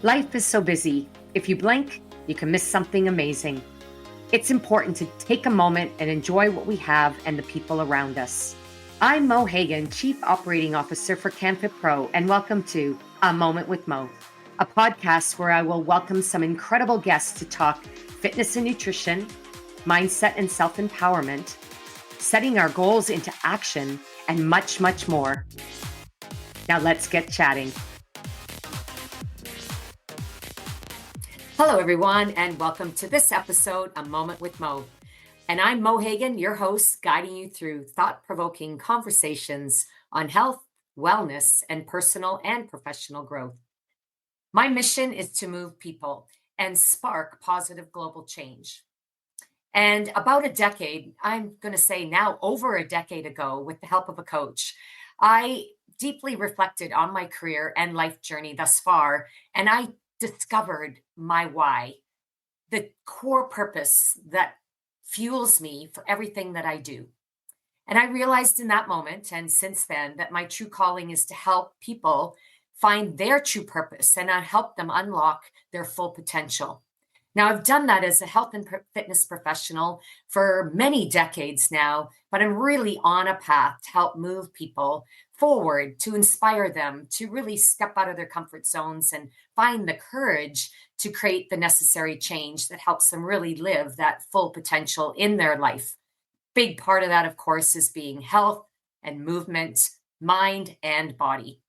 Life is so busy. If you blink, you can miss something amazing. It's important to take a moment and enjoy what we have and the people around us. I'm Mo Hagan, Chief Operating Officer for canfitpro, and welcome to A Moment with Mo, a podcast where I will welcome some incredible guests to talk fitness and nutrition, mindset and self-empowerment, setting our goals into action, and much, much more. Now let's get chatting. Hello, everyone, and welcome to this episode, A Moment with Mo. And I'm Mo Hagan, your host, guiding you through thought-provoking conversations on health, wellness, and personal and professional growth. My mission is to move people and spark positive global change. And about a decade, I'm going to say now over a decade ago, with the help of a coach, I deeply reflected on my career and life journey thus far, and I discovered my why, the core purpose that fuels me for everything that I do. And I realized in that moment, and since then, that my true calling is to help people find their true purpose and help them unlock their full potential. Now, I've done that as a health and fitness professional for many decades now, but I'm really on a path to help move people forward, to inspire them to really step out of their comfort zones and find the courage to create the necessary change that helps them really live that full potential in their life. Big part of that, of course, is being health and movement, mind and body.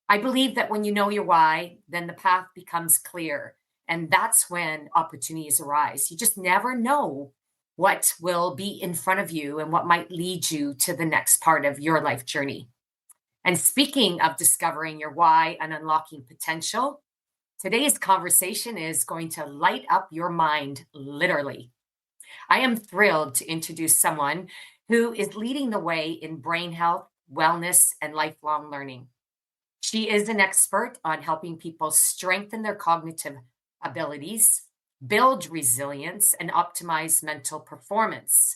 I believe that when you know your why, then the path becomes clear. And that's when opportunities arise. You just never know what will be in front of you and what might lead you to the next part of your life journey. And speaking of discovering your why and unlocking potential, today's conversation is going to light up your mind, literally. I am thrilled to introduce someone who is leading the way in brain health, wellness, and lifelong learning. She is an expert on helping people strengthen their cognitive abilities, build resilience, and optimize mental performance.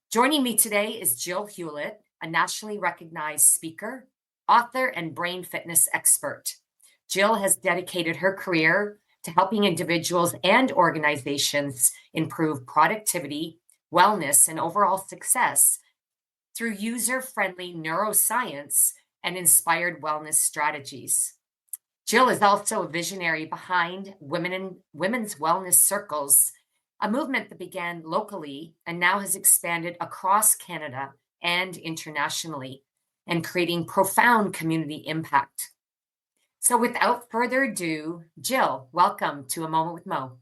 Joining me today is Jill Hewlett, a nationally recognized speaker, author, and brain fitness expert. Jill has dedicated her career to helping individuals and organizations improve productivity, wellness, and overall success through user-friendly neuroscience and inspired wellness strategies. Jill is also a visionary behind Women's Wellness Circles, a movement that began locally and now has expanded across Canada and internationally, and creating profound community impact. So without further ado, Jill, welcome to A Moment with Mo.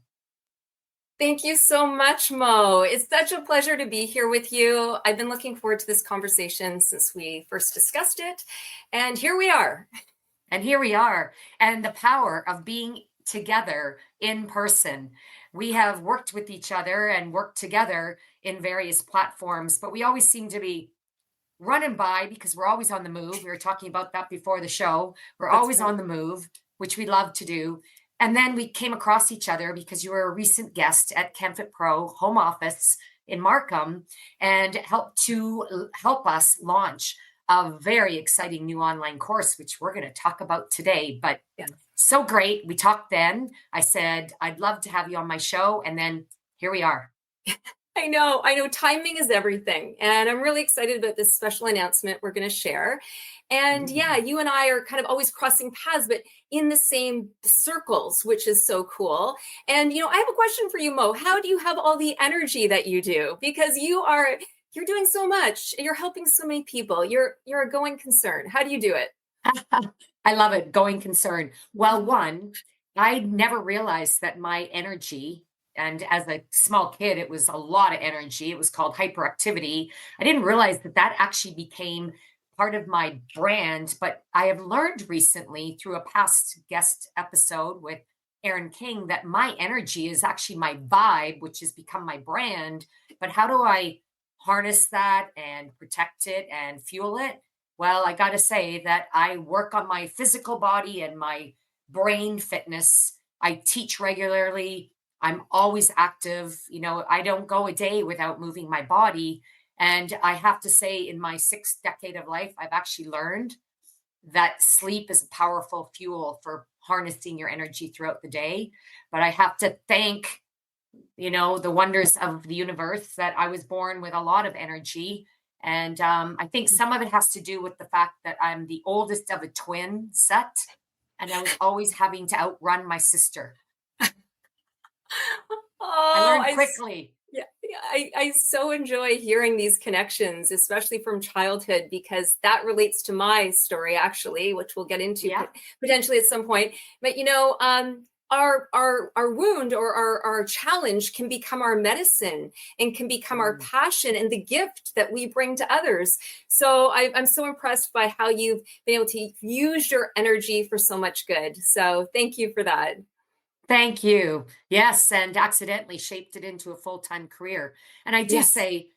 Thank you so much, Mo. It's such a pleasure to be here with you. I've been looking forward to this conversation since we first discussed it, and here we are. And here we are, and the power of being together in person. We have worked with each other and worked together in various platforms, but we always seem to be running by because we're always on the move. We were talking about that before the show. We're always on the move, which we love to do. And then we came across each other because you were a recent guest at canfitpro home office in Markham and helped us launch a very exciting new online course, which we're going to talk about today. But so great. We talked then. I said, I'd love to have you on my show. And then here we are. I know. Timing is everything. And I'm really excited about this special announcement we're going to share. And yeah, you and I are kind of always crossing paths, but in the same circles, which is so cool. And, I have a question for you, Mo. How do you have all the energy that you do? Because you're doing so much. You're helping so many people. You're a going concern. How do you do it? I love it. Going concern. Well, one, I never realized that my energy, and as a small kid, it was a lot of energy. It was called hyperactivity. I didn't realize that actually became part of my brand, but I have learned recently through a past guest episode with Aaron King that my energy is actually my vibe, which has become my brand. But how do I harness that and protect it and fuel it? Well, I got to say that I work on my physical body and my brain fitness. I teach regularly. I'm always active. I don't go a day without moving my body. And I have to say, in my 6th decade of life, I've actually learned that sleep is a powerful fuel for harnessing your energy throughout the day. But I have to thank, the wonders of the universe that I was born with a lot of energy. And I think some of it has to do with the fact that I'm the oldest of a twin set, and I was always having to outrun my sister. I Oh, learned quickly. yeah, I so enjoy hearing these connections, especially from childhood, because that relates to my story, actually, which we'll get into Yeah. potentially at some point. But our wound or our challenge can become our medicine and can become our Mm. passion and the gift that we bring to others. So I'm so impressed by how you've been able to use your energy for so much good. So thank you for that. Thank you. Yes, and accidentally shaped it into a full-time career. And I do Yes. say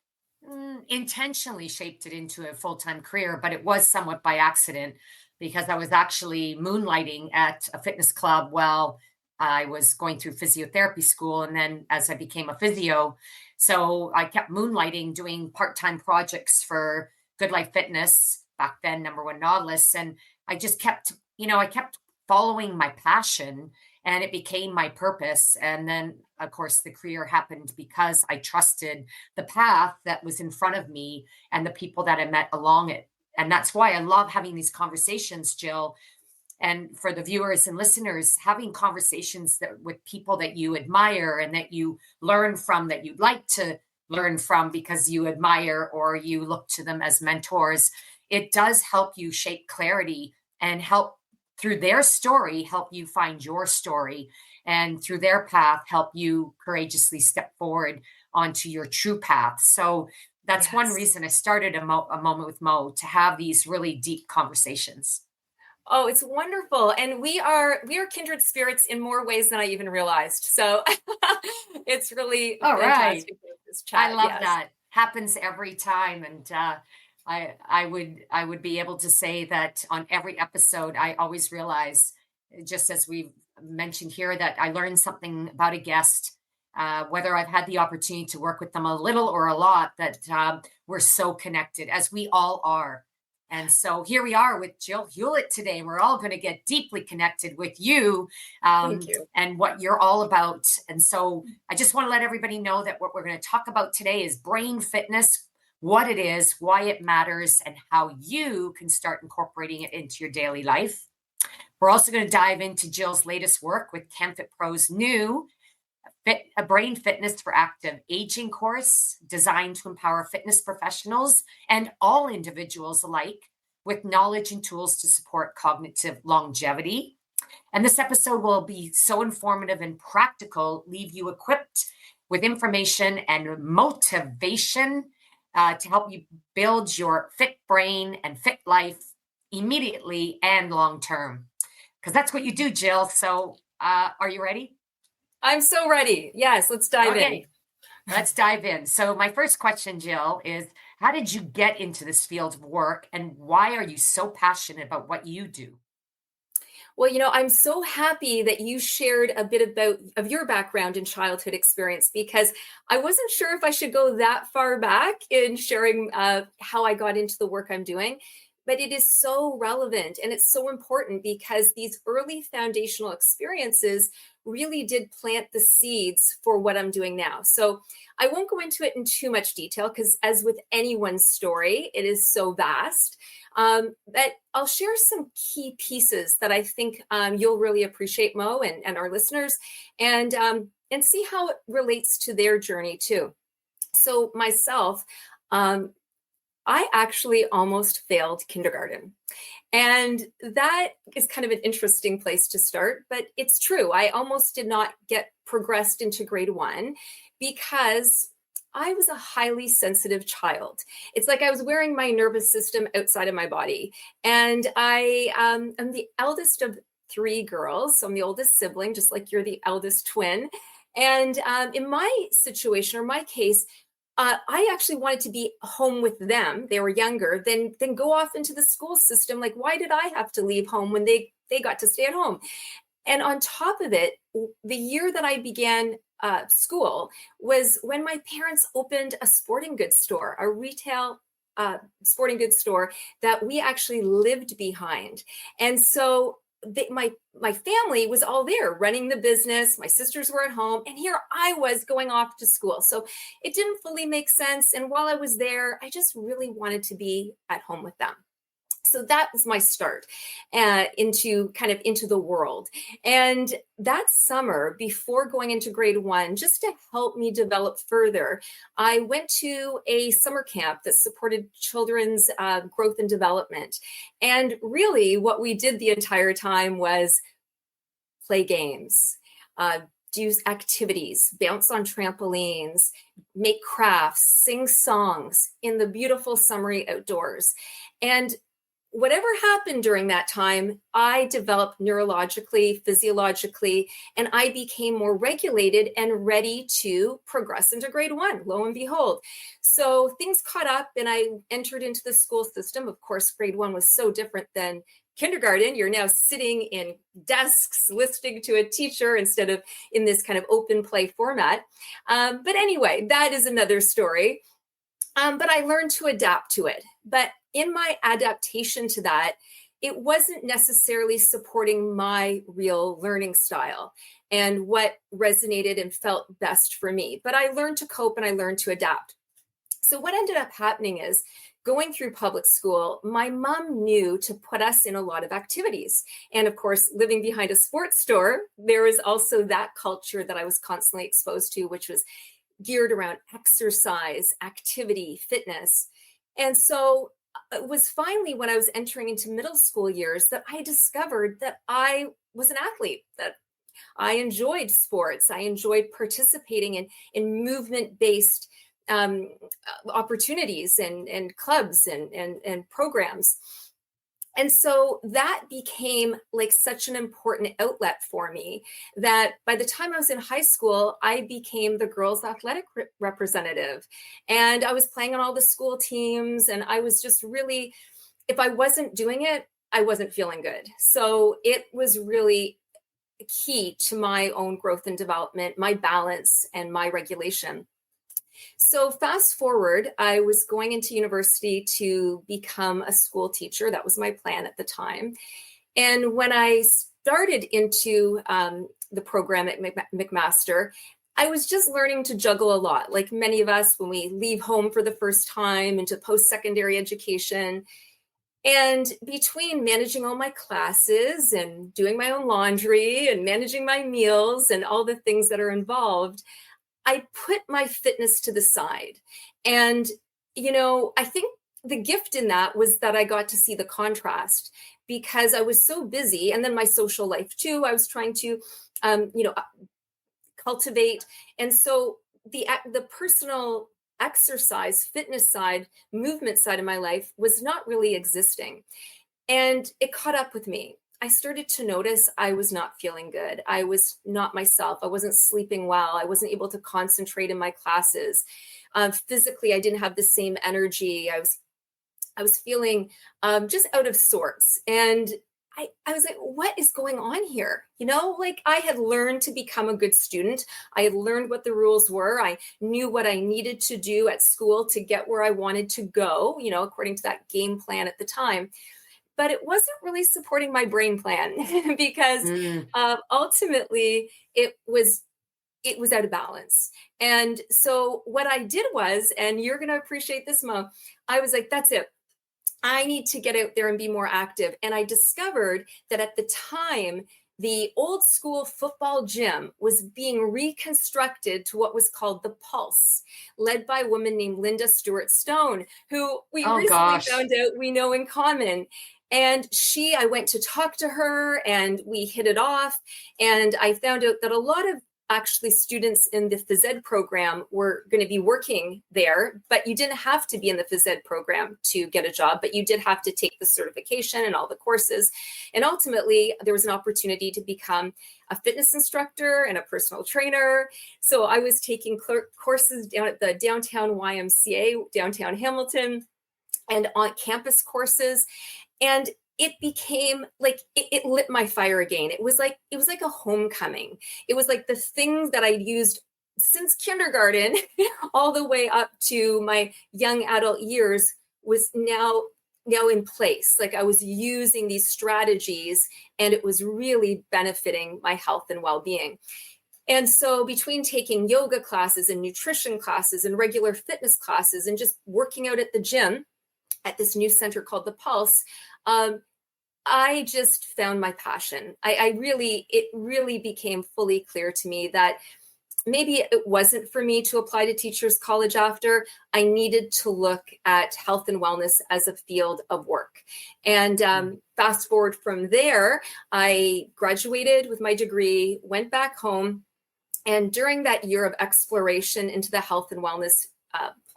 intentionally shaped it into a full-time career, but it was somewhat by accident because I was actually moonlighting at a fitness club while I was going through physiotherapy school. And then as I became a physio, so I kept moonlighting, doing part-time projects for Good Life Fitness, back then, number one Nautilus. And I just kept, I kept following my passion and it became my purpose. And then, of course, the career happened because I trusted the path that was in front of me and the people that I met along it. And that's why I love having these conversations, Jill. And for the viewers and listeners, having conversations that with people that you admire and that you learn from, that you'd like to learn from because you admire or you look to them as mentors, it does help you shape clarity and help through their story, help you find your story, and through their path, help you courageously step forward onto your true path. So that's one Yes. reason I started a moment with Mo, to have these really deep conversations. Oh, it's wonderful. And we are kindred spirits in more ways than I even realized. So it's really All right. fantastic with this I chat. love Yes. that. Happens every time. And I would be able to say that on every episode, I always realize, just as we've mentioned here, that I learned something about a guest, whether I've had the opportunity to work with them a little or a lot, that we're so connected, as we all are. And so here we are with Jill Hewlett today. We're all going to get deeply connected with you Thank you. and what you're all about. And so I just want to let everybody know that what we're going to talk about today is brain fitness, what it is, why it matters, and how you can start incorporating it into your daily life. We're also going to dive into Jill's latest work with canfitpro's new a brain fitness for active aging course designed to empower fitness professionals and all individuals alike with knowledge and tools to support cognitive longevity. And this episode will be so informative and practical, leave you equipped with information and motivation to help you build your fit brain and fit life immediately and long term. Because that's what you do, Jill. So, are you ready? I'm so ready. Yes, let's dive in. Okay, let's dive in. So, my first question, Jill, is how did you get into this field of work and why are you so passionate about what you do? Well, I'm so happy that you shared a bit of your background and childhood experience, because I wasn't sure if I should go that far back in sharing how I got into the work I'm doing. But it is so relevant and it's so important because these early foundational experiences really did plant the seeds for what I'm doing now. So I won't go into it in too much detail because, as with anyone's story, it is so vast. But I'll share some key pieces that I think you'll really appreciate, Mo, and our listeners, and see how it relates to their journey too. So myself, I actually almost failed kindergarten. And that is kind of an interesting place to start, but it's true. I almost did not get progressed into grade one because I was a highly sensitive child. It's like I was wearing my nervous system outside of my body. And I am the eldest of three girls. So I'm the oldest sibling, just like you're the eldest twin. And in my situation, or my case, I actually wanted to be home with them. They were younger, then go off into the school system. Like, why did I have to leave home when they got to stay at home? And on top of it, the year that I began school was when my parents opened a sporting goods store, a retail sporting goods store that we actually lived behind. And so my family was all there running the business. My sisters were at home, and here I was going off to school. So it didn't fully make sense. And while I was there, I just really wanted to be at home with them. So that was my start into the world. And that summer, before going into grade 1, just to help me develop further, I went to a summer camp that supported children's growth and development. And really what we did the entire time was play games, do activities, bounce on trampolines, make crafts, sing songs in the beautiful summery outdoors. And whatever happened during that time, I developed neurologically, physiologically, and I became more regulated and ready to progress into grade 1, lo and behold. So things caught up and I entered into the school system. Of course, grade 1 was so different than kindergarten. You're now sitting in desks, listening to a teacher instead of in this kind of open play format. But anyway, that is another story. But I learned to adapt to it. But in my adaptation to that, it wasn't necessarily supporting my real learning style and what resonated and felt best for me. But I learned to cope and I learned to adapt. So what ended up happening is going through public school, my mom knew to put us in a lot of activities. And of course, living behind a sports store, there was also that culture that I was constantly exposed to, which was geared around exercise, activity, fitness. And so it was finally when I was entering into middle school years that I discovered that I was an athlete, that I enjoyed sports. I enjoyed participating in movement-based opportunities and clubs and programs. And so that became like such an important outlet for me that by the time I was in high school, I became the girls' athletic representative. And I was playing on all the school teams. And I was just really, if I wasn't doing it, I wasn't feeling good. So it was really key to my own growth and development, my balance and my regulation. So fast forward, I was going into university to become a school teacher. That was my plan at the time. And when I started into the program at McMaster, I was just learning to juggle a lot. Like many of us, when we leave home for the first time into post-secondary education, and between managing all my classes and doing my own laundry and managing my meals and all the things that are involved, I put my fitness to the side. And, I think the gift in that was that I got to see the contrast because I was so busy. And then my social life too, I was trying to, cultivate. And so the personal exercise, fitness side, movement side of my life was not really existing. And it caught up with me. I started to notice I was not feeling good. I was not myself. I wasn't sleeping well. I wasn't able to concentrate in my classes. Physically, I didn't have the same energy. I was feeling just out of sorts. And I was like, what is going on here? I had learned to become a good student. I had learned what the rules were. I knew what I needed to do at school to get where I wanted to go, according to that game plan at the time. But it wasn't really supporting my brain plan because ultimately it was out of balance. And so what I did was, and you're going to appreciate this, Mo, I was like, that's it. I need to get out there and be more active. And I discovered that at the time, the old school football gym was being reconstructed to what was called the Pulse, led by a woman named Linda Stewart Stone, who we recently found out we know in common. And I went to talk to her and we hit it off. And I found out that a lot of actually students in the phys ed program were going to be working there, but you didn't have to be in the phys ed program to get a job, but you did have to take the certification and all the courses. And ultimately, there was an opportunity to become a fitness instructor and a personal trainer. So I was taking courses down at the downtown YMCA, downtown Hamilton, and on campus courses. And it became like it lit my fire again. It was like a homecoming. It was like the thing that I'd used since kindergarten all the way up to my young adult years was now in place. Like I was using these strategies and it was really benefiting my health and well-being. And so between taking yoga classes and nutrition classes and regular fitness classes and just working out at the gym at this new center called The Pulse, I just found my passion. It really became fully clear to me that maybe it wasn't for me to apply to teachers college after. I needed to look at health and wellness as a field of work. And fast forward from there, I graduated with my degree, went back home. And during that year of exploration into the health and wellness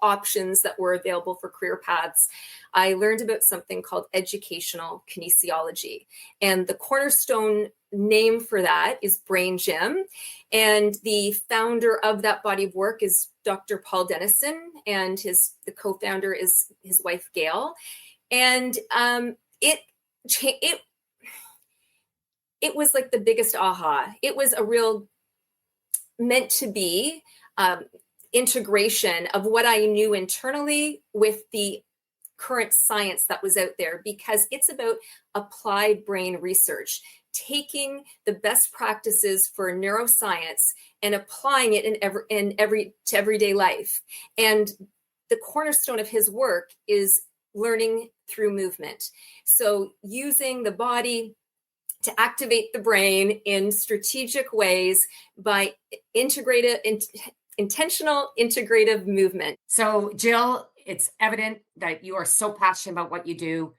options that were available for career paths, I learned about something called educational kinesiology. And the cornerstone name for that is Brain Gym. And the founder of that body of work is Dr. Paul Dennison, and the co-founder is his wife, Gail. And it was like the biggest aha. It was a real meant to be integration of what I knew internally with the current science that was out there, because it's about applied brain research, taking the best practices for neuroscience and applying it to everyday life. And the cornerstone of his work is learning through movement. So using the body to activate the brain in strategic ways by intentional integrative movement. So, Jill, it's evident that you are so passionate about what you do.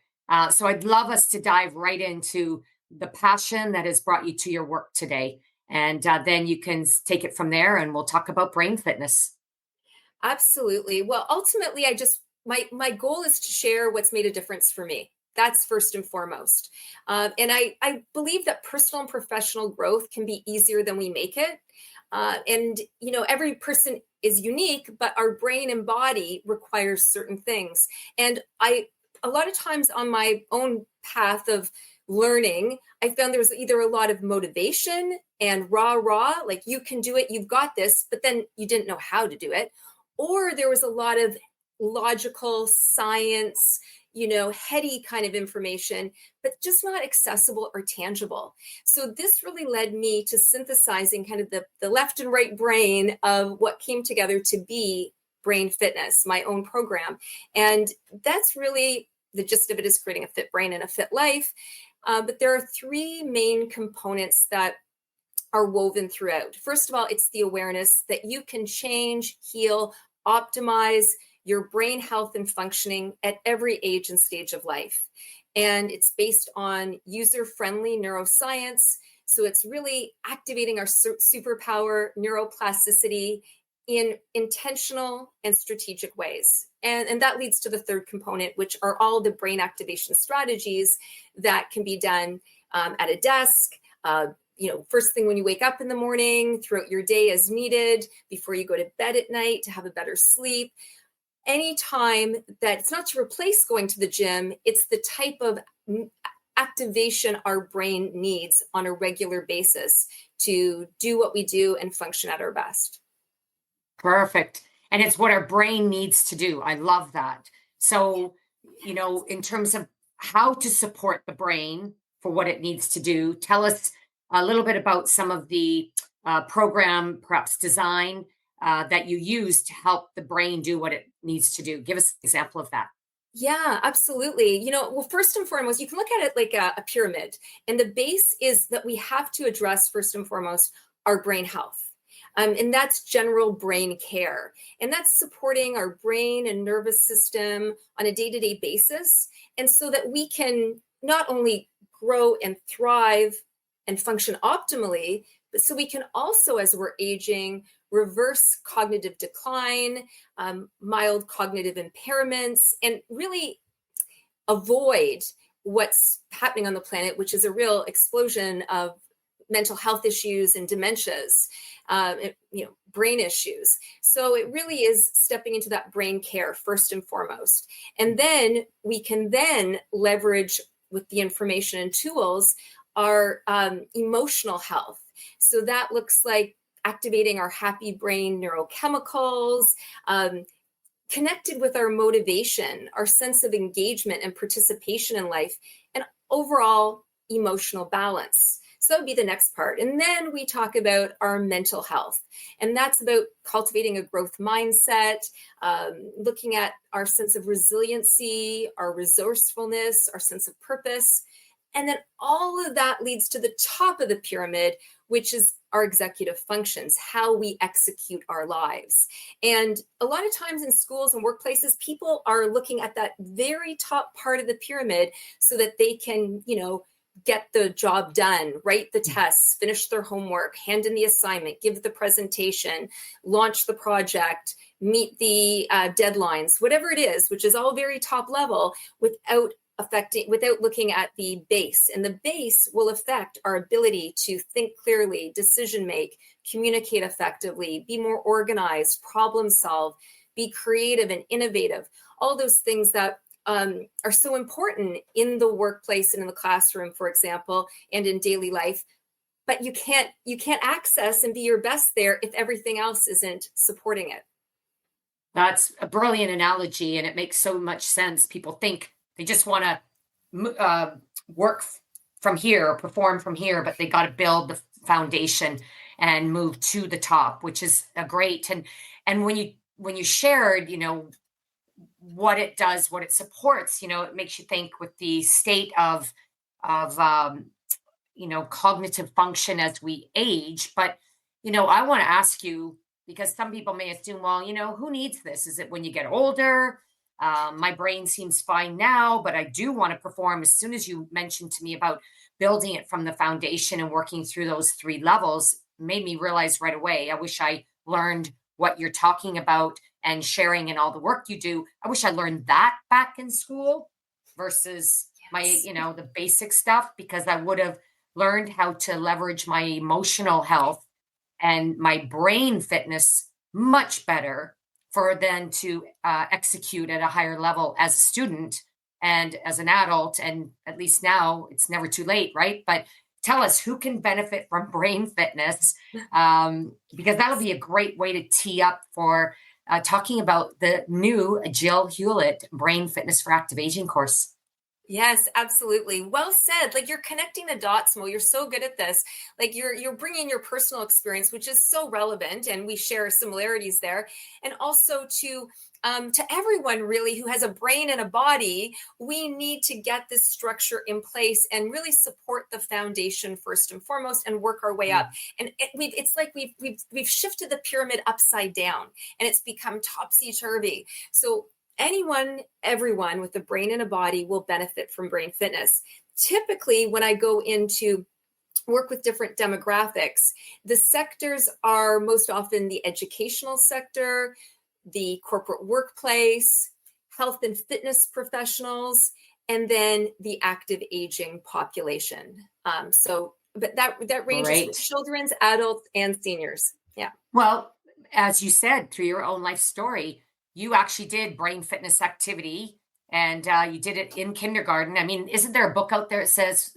So I'd love us to dive right into the passion that has brought you to your work today. And then you can take it from there and we'll talk about brain fitness. Absolutely. Well, ultimately, my goal is to share what's made a difference for me. That's first and foremost. And I believe that personal and professional growth can be easier than we make it. And, every person is unique, but our brain and body requires certain things. And a lot of times on my own path of learning, I found there was either a lot of motivation and rah, like you can do it, you've got this, but then you didn't know how to do it. Or there was a lot of logical science, heady kind of information, but just not accessible or tangible. So this really led me to synthesizing kind of the left and right brain of what came together to be Brain Fitness, my own program. And that's really the gist of it, is creating a fit brain and a fit life. But there are three main components that are woven throughout. First of all, it's the awareness that you can change, heal, optimize your brain health and functioning at every age and stage of life. And it's based on user-friendly neuroscience. So it's really activating our superpower, neuroplasticity, in intentional and strategic ways. And that leads to the third component, which are all the brain activation strategies that can be done at a desk, first thing when you wake up in the morning, throughout your day as needed, before you go to bed at night to have a better sleep. Anytime that it's not to replace going to the gym, it's the type of activation our brain needs on a regular basis to do what we do and function at our best. Perfect. And it's what our brain needs to do. I love that. So, in terms of how to support the brain for what it needs to do, tell us a little bit about some of the program, perhaps design that you use to help the brain do what it needs to do. Give us an example of that. Yeah, absolutely. Well, first and foremost, you can look at it like a pyramid. And the base is that we have to address, first and foremost, our brain health. And that's general brain care. And that's supporting our brain and nervous system on a day-to-day basis. And so that we can not only grow and thrive and function optimally, but so we can also, as we're aging, reverse cognitive decline, mild cognitive impairments, and really avoid what's happening on the planet, which is a real explosion of mental health issues and dementias, brain issues. So it really is stepping into that brain care first and foremost. And then we can then leverage with the information and tools our emotional health. So that looks like activating our happy brain neurochemicals, connected with our motivation, our sense of engagement and participation in life, and overall emotional balance. So that would be the next part. And then we talk about our mental health. And that's about cultivating a growth mindset, looking at our sense of resiliency, our resourcefulness, our sense of purpose. And then all of that leads to the top of the pyramid, which is our executive functions, how we execute our lives. And a lot of times in schools and workplaces, people are looking at that very top part of the pyramid so that they can, get the job done, write the tests, finish their homework, hand in the assignment, give the presentation, launch the project, meet the deadlines, whatever it is, which is all very top level, without looking at the base. And the base will affect our ability to think clearly, decision make, communicate effectively, be more organized, problem solve, be creative and innovative. All those things that are so important in the workplace and in the classroom, for example, and in daily life. But you can't access and be your best there if everything else isn't supporting it. That's a brilliant analogy, and it makes so much sense. People think they just want to work from here or perform from here, but they got to build the foundation and move to the top, which is a great. And when you shared, what it does, what it supports, it makes you think with the state of cognitive function as we age. But I want to ask you, because some people may assume, well, who needs this? Is it when you get older? My brain seems fine now, but I do want to perform. As soon as you mentioned to me about building it from the foundation and working through those 3 levels, made me realize right away, I wish I learned what you're talking about and sharing and all the work you do. I wish I learned that back in school versus my, the basic stuff, because I would have learned how to leverage my emotional health and my brain fitness much better for then to execute at a higher level as a student and as an adult. And at least now it's never too late, right? But tell us, who can benefit from brain fitness? Because that'll be a great way to tee up for talking about the new Jill Hewlett Brain Fitness for Active Aging course. Yes, absolutely. Well said. Like, you're connecting the dots, Mo. You're so good at this. Like, you're bringing your personal experience, which is so relevant, and we share similarities there. And also to everyone really who has a brain and a body, we need to get this structure in place and really support the foundation first and foremost, and work our way up. And it's like we've shifted the pyramid upside down, and it's become topsy-turvy. So everyone with a brain and a body will benefit from brain fitness. Typically, when I go into work with different demographics, the sectors are most often the educational sector, the corporate workplace, health and fitness professionals, and then the active aging population. But that ranges from children's, adults, and seniors. Yeah. Well, as you said, through your own life story, you actually did brain fitness activity, and you did it in kindergarten. I mean, isn't there a book out there that says,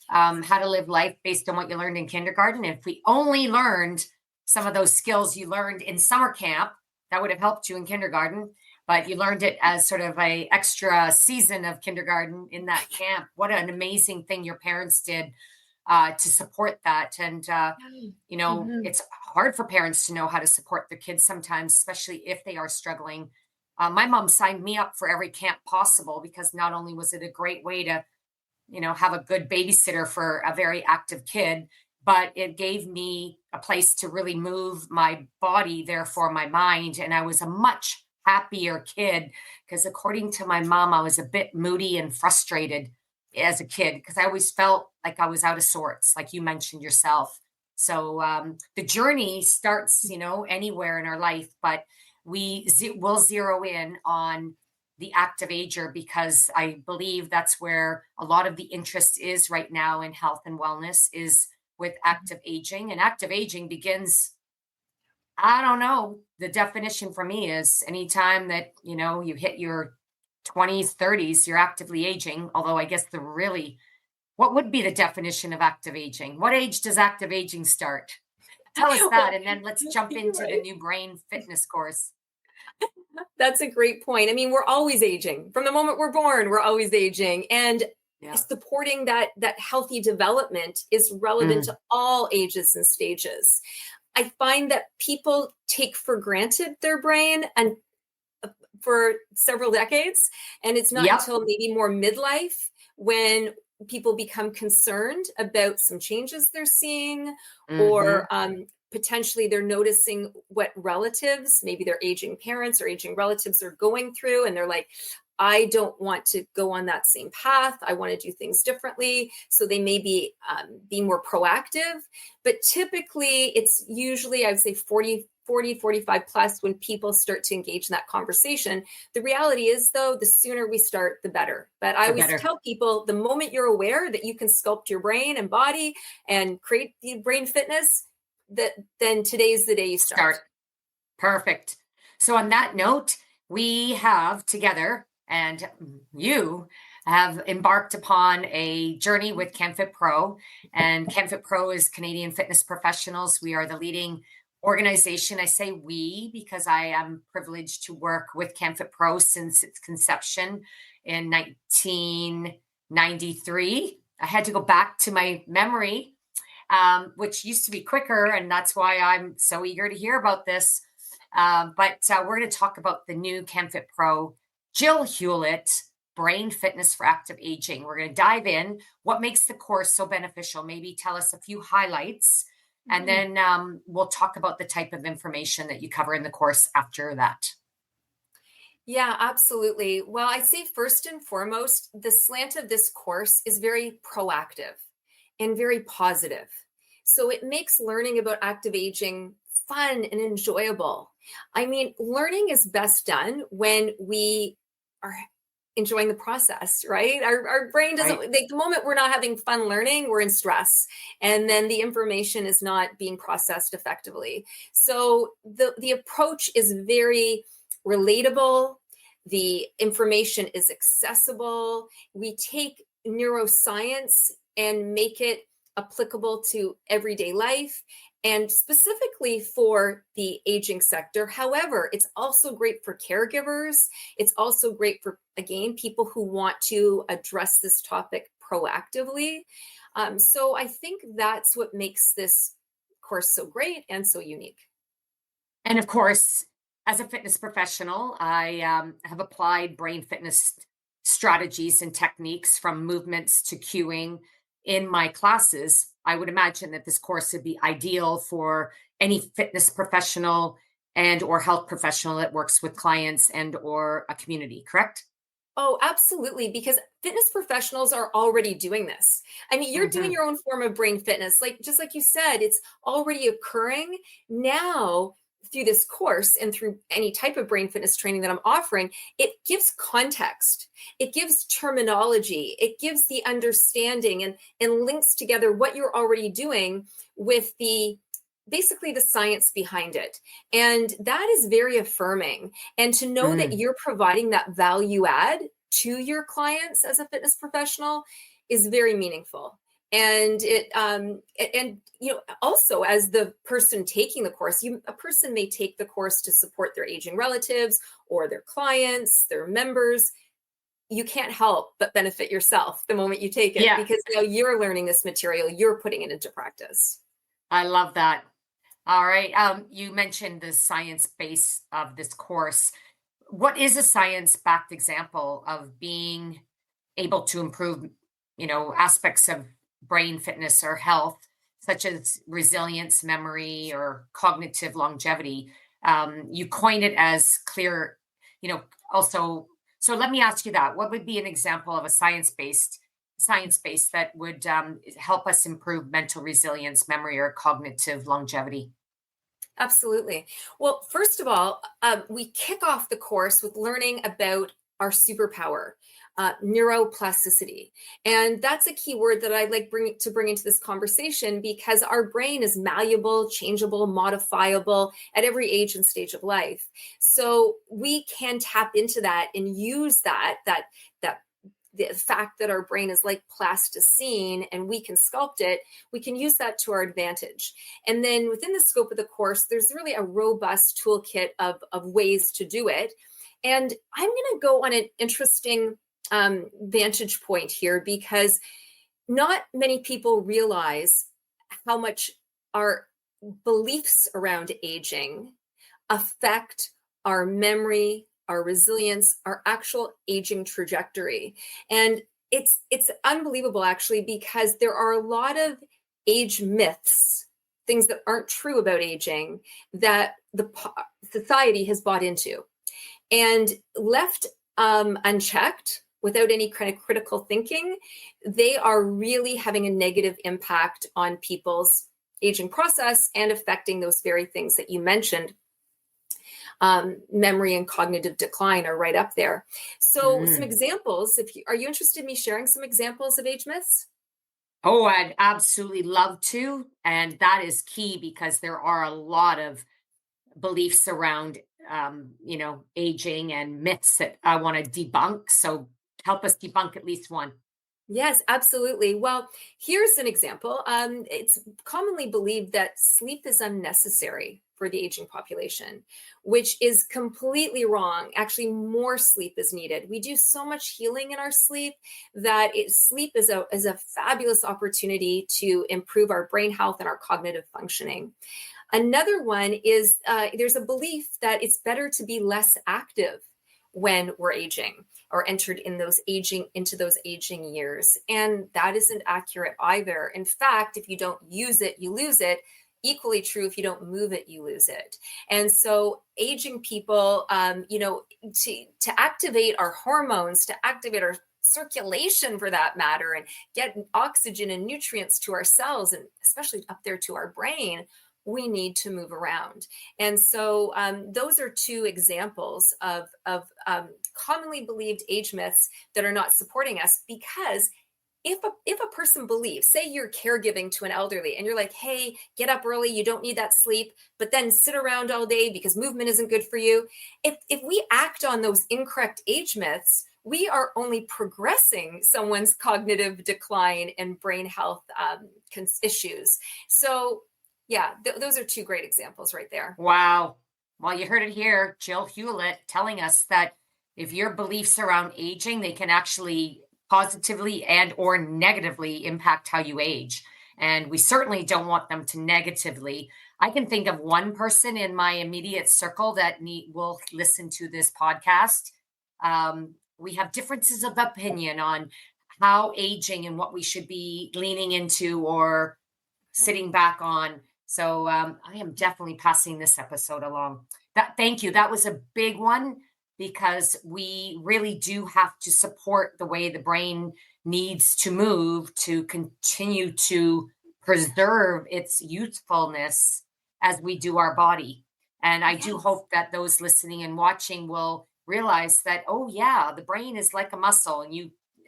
how to live life based on what you learned in kindergarten? If we only learned some of those skills you learned in summer camp, that would have helped you in kindergarten, but you learned it as sort of a extra season of kindergarten in that camp. What an amazing thing your parents did to support that. And, it's hard for parents to know how to support their kids sometimes, especially if they are struggling. My mom signed me up for every camp possible, because not only was it a great way to, have a good babysitter for a very active kid, but it gave me a place to really move my body, therefore my mind. And I was a much happier kid, because according to my mom, I was a bit moody and frustrated as a kid, because I always felt like I was out of sorts, like you mentioned yourself. So the journey starts, anywhere in our life, but we will zero in on the active ager, because I believe that's where a lot of the interest is right now in health and wellness, is with active aging. And active aging begins, I don't know, the definition for me is anytime that, you hit your 20s, 30s, you're actively aging. Although I guess what would be the definition of active aging? What age does active aging start? Tell us that, and then let's jump into the new brain fitness course. That's a great point. I mean, we're always aging. From the moment we're born, we're always aging. And Yeah. supporting that healthy development is relevant to all ages and stages. I find that people take for granted their brain and for several decades, and it's not Yep. until maybe more midlife when people become concerned about some changes they're seeing, or potentially they're noticing what relatives, maybe their aging parents or aging relatives, are going through, and they're like, I don't want to go on that same path. I want to do things differently. So they may be more proactive. But typically, it's usually, I would say 40, 45 plus when people start to engage in that conversation. The reality is, though, the sooner we start, the better. But I always tell people, the moment you're aware that you can sculpt your brain and body and create the brain fitness, then today's the day you start. Perfect. So on that note, we have together, and you have embarked upon a journey with canfitpro, and canfitpro is Canadian Fitness Professionals. We are the leading organization. I say we because I am privileged to work with canfitpro since its conception in 1993. I had to go back to my memory, which used to be quicker, and that's why I'm so eager to hear about this. But we're going to talk about the new canfitpro, Jill Hewlett, Brain Fitness for Active Aging. We're going to dive in. What makes the course so beneficial? Maybe tell us a few highlights, and then we'll talk about the type of information that you cover in the course after that. Yeah, absolutely. Well, I say first and foremost, the slant of this course is very proactive and very positive. So it makes learning about active aging fun and enjoyable. I mean, learning is best done when we are enjoying the process, right? Our brain doesn't, like, the moment we're not having fun learning, we're in stress, and then the information is not being processed effectively. So the approach is very relatable. The information is accessible. We take neuroscience and make it applicable to everyday life, and specifically for the aging sector. However, it's also great for caregivers. It's also great for, again, people who want to address this topic proactively. So I think that's what makes this course so great and so unique. And of course, as a fitness professional, I have applied brain fitness strategies and techniques from movements to cueing in my classes. I would imagine that this course would be ideal for any fitness professional and or health professional that works with clients and or a community, correct? Oh, absolutely. Because fitness professionals are already doing this. I mean, you're doing your own form of brain fitness. Like, just like you said, it's already occurring now through this course and through any type of brain fitness training that I'm offering. It gives context. It gives terminology. It gives the understanding and links together what you're already doing with basically the science behind it. And that is very affirming. And to know that you're providing that value add to your clients as a fitness professional is very meaningful. And also, as the person taking the course, a person may take the course to support their aging relatives or their clients, their members. You can't help but benefit yourself the moment you take it, because now you're learning this material, you're putting it into practice. I love that. All right. You mentioned the science base of this course. What is a science-backed example of being able to improve, aspects of brain fitness or health, such as resilience, memory, or cognitive longevity? You coined it as clear, also. So let me ask you that. What would be an example of a science-based that would help us improve mental resilience, memory, or cognitive longevity? Absolutely. Well, first of all, we kick off the course with learning about our superpower, neuroplasticity. And that's a key word that I'd like to bring into this conversation, because our brain is malleable, changeable, modifiable at every age and stage of life. So we can tap into that and use that the fact that our brain is like plasticine and we can sculpt it, we can use that to our advantage. And then within the scope of the course, there's really a robust toolkit of ways to do it. And I'm going to go on an interesting vantage point here, because not many people realize how much our beliefs around aging affect our memory, our resilience, our actual aging trajectory. And it's unbelievable, actually, because there are a lot of age myths, things that aren't true about aging, that the society has bought into. And left unchecked, without any kind of critical thinking, they are really having a negative impact on people's aging process and affecting those very things that you mentioned. Memory and cognitive decline are right up there. So some examples, are you interested in me sharing some examples of age myths? Oh, I'd absolutely love to. And that is key, because there are a lot of beliefs around, aging and myths that I want to debunk. So help us debunk at least one. Yes, absolutely. Well, here's an example. It's commonly believed that sleep is unnecessary for the aging population, which is completely wrong. Actually, more sleep is needed. We do so much healing in our sleep that sleep is a fabulous opportunity to improve our brain health and our cognitive functioning. Another one is there's a belief that it's better to be less active when we're aging, or entered into those aging years. And that isn't accurate either. In fact, if you don't use it, you lose it. Equally true, if you don't move it, you lose it. And so aging people, to activate our hormones, to activate our circulation for that matter, and get oxygen and nutrients to our cells, and especially up there to our brain, we need to move around. And so those are two examples of commonly believed age myths that are not supporting us. Because if a person believes, say you're caregiving to an elderly and you're like, hey, get up early, you don't need that sleep, but then sit around all day because movement isn't good for you. If we act on those incorrect age myths, we are only progressing someone's cognitive decline and brain health issues. So yeah, those are two great examples right there. Wow. Well, you heard it here. Jill Hewlett telling us that if your beliefs around aging, they can actually positively and or negatively impact how you age. And we certainly don't want them to negatively. I can think of one person in my immediate circle that will listen to this podcast. We have differences of opinion on how aging and what we should be leaning into or sitting back on. So I am definitely passing this episode along. Thank you. That was a big one, because we really do have to support the way the brain needs to move to continue to preserve its youthfulness as we do our body. And I do hope that those listening and watching will realize that, oh yeah, the brain is like a muscle, and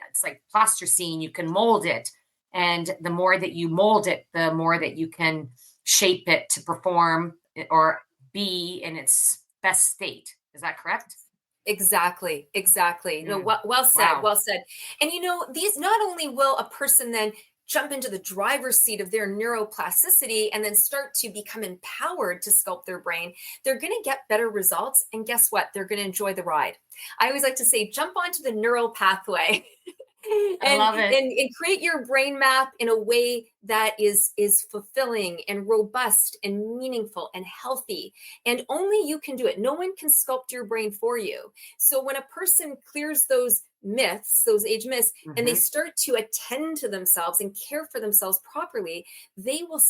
it's like plasticine, you can mold it. And the more that you mold it, the more that you can shape it to perform or be in its best state. Is that correct? Exactly. No, well said. Wow. Well said. And these, not only will a person then jump into the driver's seat of their neuroplasticity and then start to become empowered to sculpt their brain, they're going to get better results. And guess what? They're going to enjoy the ride. I always like to say, jump onto the neural pathway. I love it. And create your brain map in a way that is fulfilling and robust and meaningful and healthy. And only you can do it. No one can sculpt your brain for you. So when a person clears those myths, those age myths, and they start to attend to themselves and care for themselves properly, they will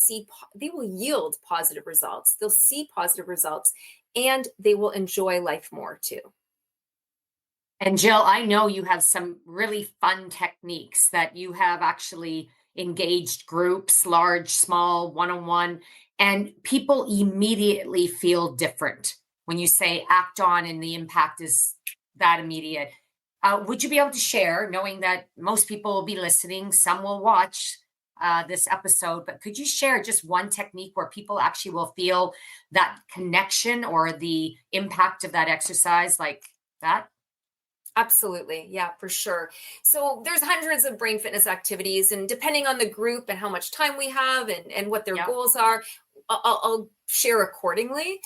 yield positive results. They'll see positive results, and they will enjoy life more too. And Jill, I know you have some really fun techniques that you have actually engaged groups, large, small, one-on-one, and people immediately feel different when you say act on and the impact is that immediate. Would you be able to share, knowing that most people will be listening, some will watch this episode, but could you share just one technique where people actually will feel that connection or the impact of that exercise like that? Absolutely. Yeah, for sure. So there's hundreds of brain fitness activities, and depending on the group and how much time we have and what their Yep. goals are, I'll share accordingly.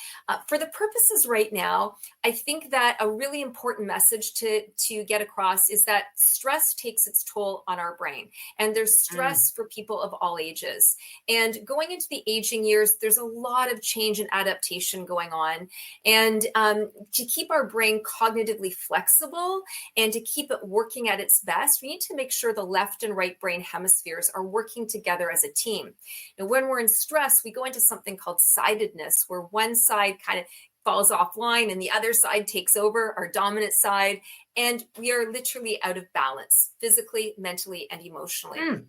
For the purposes right now, I think that a really important message to get across is that stress takes its toll on our brain, and there's Mm. stress for people of all ages. And going into the aging years, there's a lot of change and adaptation going on. And to keep our brain cognitively flexible and to keep it working at its best, we need to make sure the left and right brain hemispheres are working together as a team. Now, when we're in stress, we go into something called sidedness, where one side kind of falls offline and the other side takes over, our dominant side, and we are literally out of balance physically, mentally, and emotionally. Mm.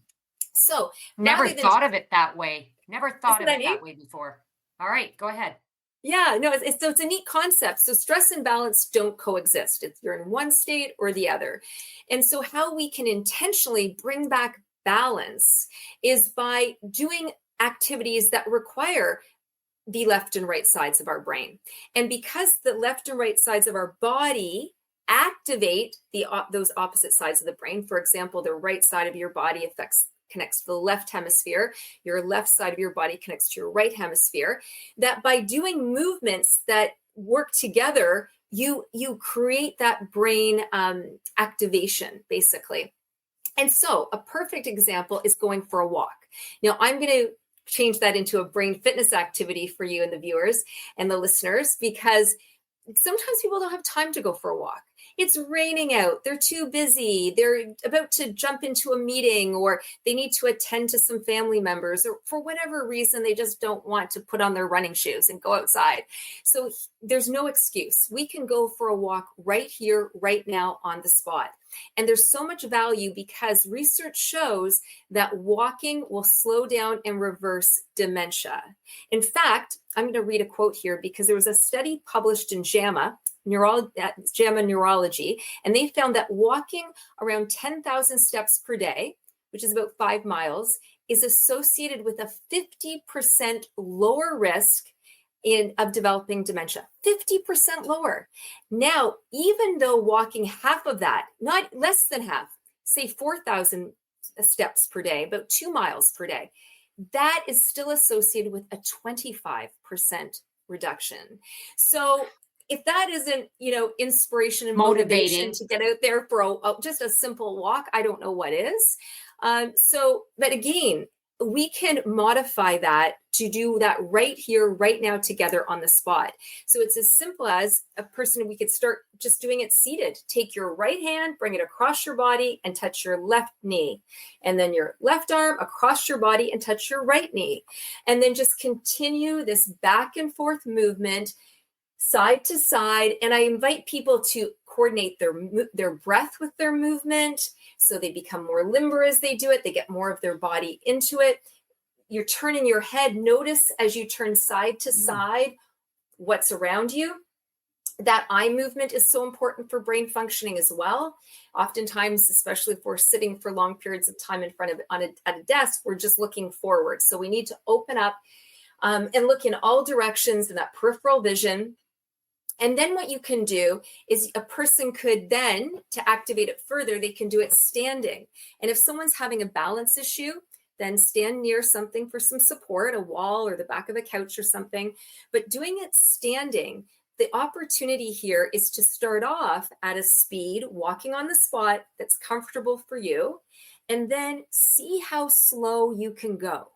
So Never rather than, thought of it that way. Never thought isn't of that it neat? that way before. All right, go ahead. Yeah, no, so it's a neat concept. So stress and balance don't coexist. You're in one state or the other. And so how we can intentionally bring back balance is by doing activities that require the left and right sides of our brain. And because the left and right sides of our body activate those opposite sides of the brain, for example, the right side of your body connects to the left hemisphere, your left side of your body connects to your right hemisphere, that by doing movements that work together, you create that brain activation, basically. And so a perfect example is going for a walk. Now, I'm going to change that into a brain fitness activity for you and the viewers and the listeners, because sometimes people don't have time to go for a walk. It's raining out. They're too busy. They're about to jump into a meeting, or they need to attend to some family members, or for whatever reason, they just don't want to put on their running shoes and go outside. So there's no excuse. We can go for a walk right here, right now on the spot. And there's so much value because research shows that walking will slow down and reverse dementia. In fact, I'm going to read a quote here because there was a study published in JAMA Neurology, and they found that walking around 10,000 steps per day, which is about 5 miles, is associated with a 50% lower risk of developing dementia. 50% lower. Now, even though walking half of that, not less than half, say 4,000 steps per day, about 2 miles per day, that is still associated with a 25% reduction. So if that isn't, inspiration and motivation Motivating. to get out there for just a simple walk, I don't know what is. But again, we can modify that to do that right here, right now, together on the spot. So it's as simple as a person, we could start just doing it seated. Take your right hand, bring it across your body and touch your left knee. And then your left arm across your body and touch your right knee. And then just continue this back and forth movement, side to side. And I invite people to coordinate their breath with their movement, so they become more limber as they do it. They get more of their body into it. You're turning your head. Notice as you turn side to side what's around you. That eye movement is so important for brain functioning as well. Oftentimes, especially if we're sitting for long periods of time in front of at a desk, we're just looking forward. So we need to open up and look in all directions in that peripheral vision. And then what you can do is a person could then, to activate it further, they can do it standing. And if someone's having a balance issue, then stand near something for some support, a wall or the back of a couch or something. But doing it standing, the opportunity here is to start off at a speed, walking on the spot that's comfortable for you, and then see how slow you can go.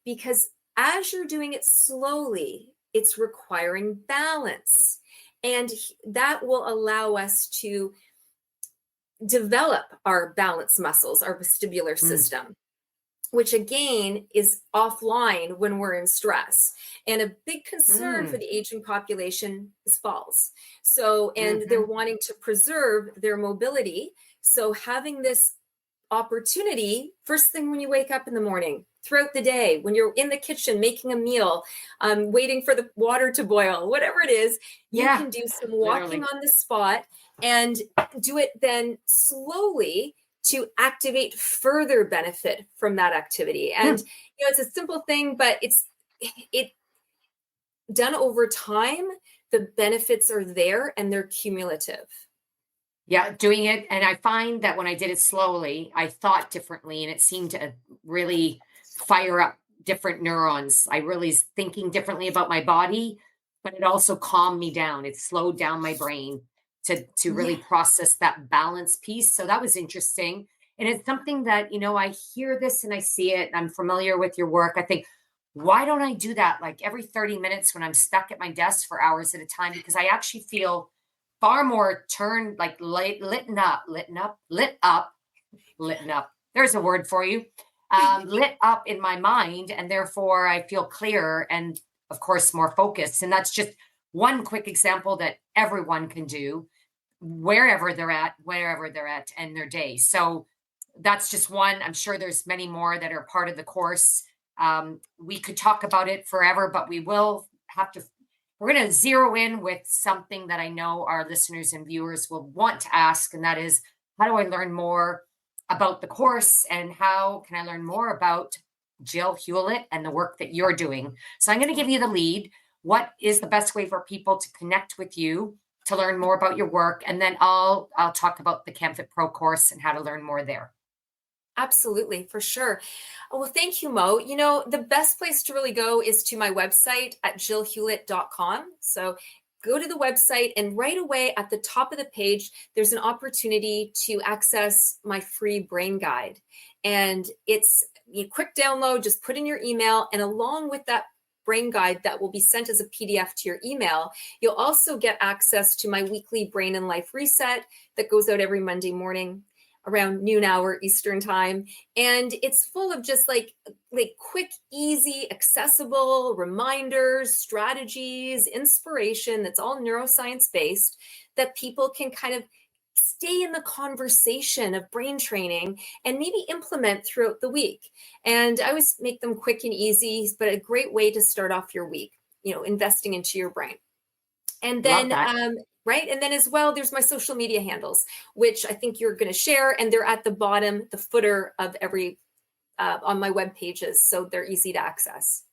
Because as you're doing it slowly, it's requiring balance. And that will allow us to develop our balance muscles, our vestibular system, which again is offline when we're in stress. And a big concern for the aging population is falls. So, and they're wanting to preserve their mobility. So having this opportunity first thing when you wake up in the morning, throughout the day, when you're in the kitchen making a meal, waiting for the water to boil, whatever it is, you can do some walking on the spot and do it then slowly to activate further benefit from that activity. And it's a simple thing, but it done over time, the benefits are there and they're cumulative. Yeah, doing it. And I find that when I did it slowly, I thought differently and it seemed to really fire up different neurons. I really was thinking differently about my body, but it also calmed me down. It slowed down my brain to really Yeah. process that balance piece. So that was interesting. And it's something that, I hear this and I see it. I'm familiar with your work. I think, why don't I do that like every 30 minutes when I'm stuck at my desk for hours at a time? Because I actually feel far more turned, like lit up. There's a word for you. Lit up in my mind, and therefore I feel clearer and, of course, more focused. And that's just one quick example that everyone can do wherever they're at in their day. So that's just one. I'm sure there's many more that are part of the course. We could talk about it forever, but we will have to. We're going to zero in with something that I know our listeners and viewers will want to ask, and that is, how do I learn more about the course, and how can I learn more about Jill Hewlett and the work that you're doing? So I'm going to give you the lead. What is the best way for people to connect with you to learn more about your work? And then I'll talk about the CanFitPro course and how to learn more there. Absolutely, for sure. Well, thank you, Mo. The best place to really go is to my website at jillhewlett.com. So go to the website, and right away at the top of the page, there's an opportunity to access my free brain guide. And it's a quick download, just put in your email, and along with that brain guide that will be sent as a PDF to your email, you'll also get access to my weekly brain and life reset that goes out every Monday morning around noon hour Eastern time. And it's full of just like quick, easy, accessible reminders, strategies, inspiration that's all neuroscience based, that people can kind of stay in the conversation of brain training and maybe implement throughout the week. And I always make them quick and easy, but a great way to start off your week, investing into your brain. And Love then, that. right. And then as well, there's my social media handles, which I think you're going to share. And they're at the bottom, the footer of every, on my web pages. So they're easy to access.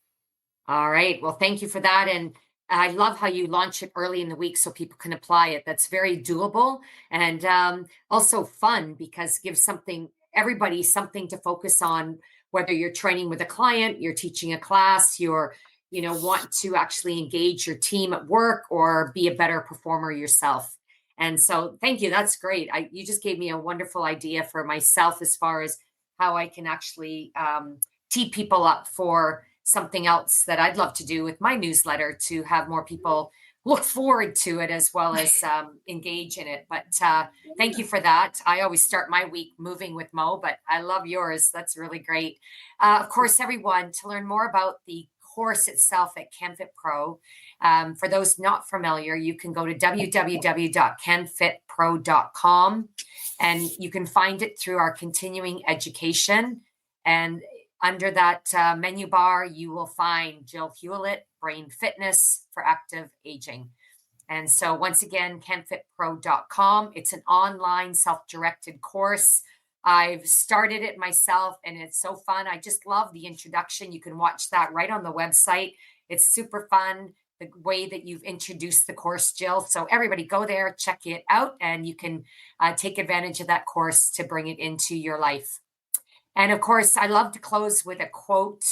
All right. Well, thank you for that. And I love how you launch it early in the week so people can apply it. That's very doable and also fun, because it gives everybody something to focus on, whether you're training with a client, you're teaching a class, want to actually engage your team at work or be a better performer yourself. And so thank you. That's great. You just gave me a wonderful idea for myself as far as how I can actually tee people up for something else that I'd love to do with my newsletter, to have more people look forward to it as well as engage in it. But thank you for that. I always start my week moving with Mo, but I love yours. That's really great. Of course, everyone, to learn more about the course itself at CanFitPro, for those not familiar, you can go to www.canfitpro.com, and you can find it through our continuing education. And under that menu bar, you will find Jill Hewlett, Brain Fitness for Active Aging. And so once again, canfitpro.com. It's an online self-directed course. I've started it myself and it's so fun. I just love the introduction. You can watch that right on the website. It's super fun, the way that you've introduced the course, Jill. So everybody go there, check it out, and you can take advantage of that course to bring it into your life. And of course, I love to close with a quote.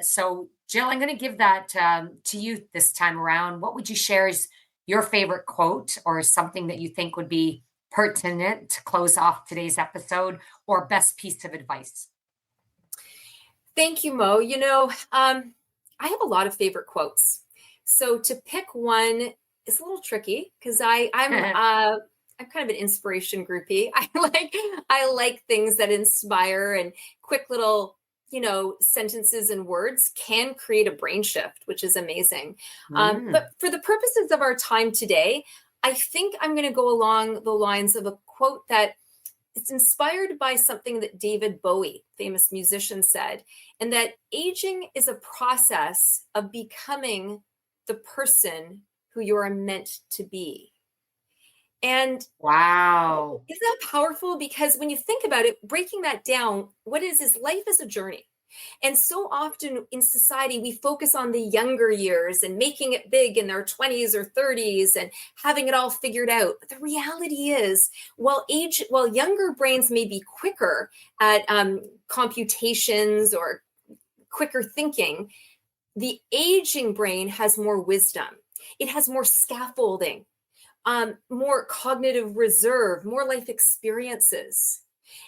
So, Jill, I'm going to give that to you this time around. What would you share as your favorite quote, or something that you think would be pertinent to close off today's episode, or best piece of advice? Thank you, Mo. I have a lot of favorite quotes. So to pick one is a little tricky because I'm kind of an inspiration groupie. I like things that inspire, and quick little, sentences and words can create a brain shift, which is amazing. But for the purposes of our time today, I think I'm going to go along the lines of a quote that it's inspired by something that David Bowie, famous musician, said, and that aging is a process of becoming the person who you are meant to be. And Wow. isn't that powerful? Because when you think about it, breaking that down, what is life is a journey. And so often in society, we focus on the younger years and making it big in their 20s or 30s and having it all figured out. But the reality is, while younger brains may be quicker at computations or quicker thinking, the aging brain has more wisdom. It has more scaffolding, more cognitive reserve, more life experiences.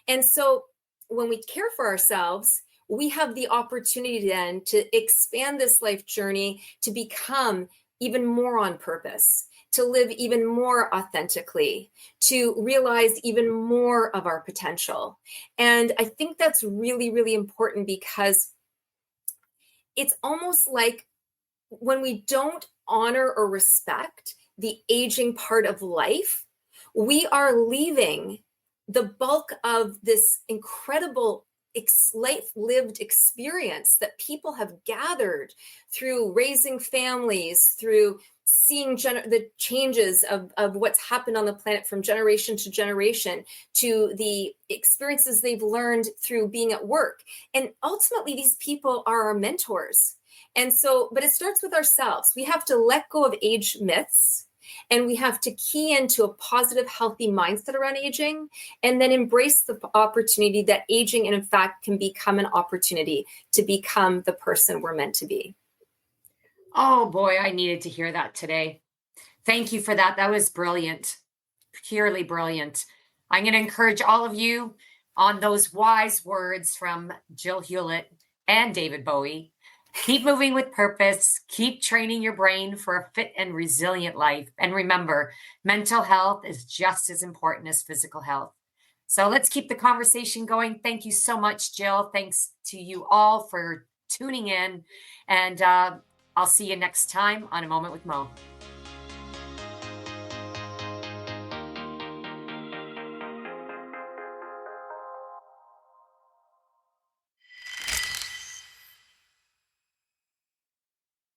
And so when we care for ourselves, we have the opportunity then to expand this life journey to become even more on purpose, to live even more authentically, to realize even more of our potential. And I think that's really, really important because it's almost like when we don't honor or respect the aging part of life, we are leaving the bulk of this incredible life lived experience that people have gathered through raising families, through seeing the changes of what's happened on the planet from generation to generation, to the experiences they've learned through being at work. And ultimately, these people are our mentors. And so, but it starts with ourselves. We have to let go of age myths, and we have to key into a positive, healthy mindset around aging, and then embrace the opportunity that aging, and in fact, can become an opportunity to become the person we're meant to be. Oh boy, I needed to hear that today. Thank you for that. That was brilliant, purely brilliant. I'm going to encourage all of you on those wise words from Jill Hewlett and David Bowie. Keep moving with purpose. Keep training your brain for a fit and resilient life. And remember, mental health is just as important as physical health. So let's keep the conversation going. Thank you so much, Jill. Thanks to you all for tuning in. And I'll see you next time on A Moment with Mo.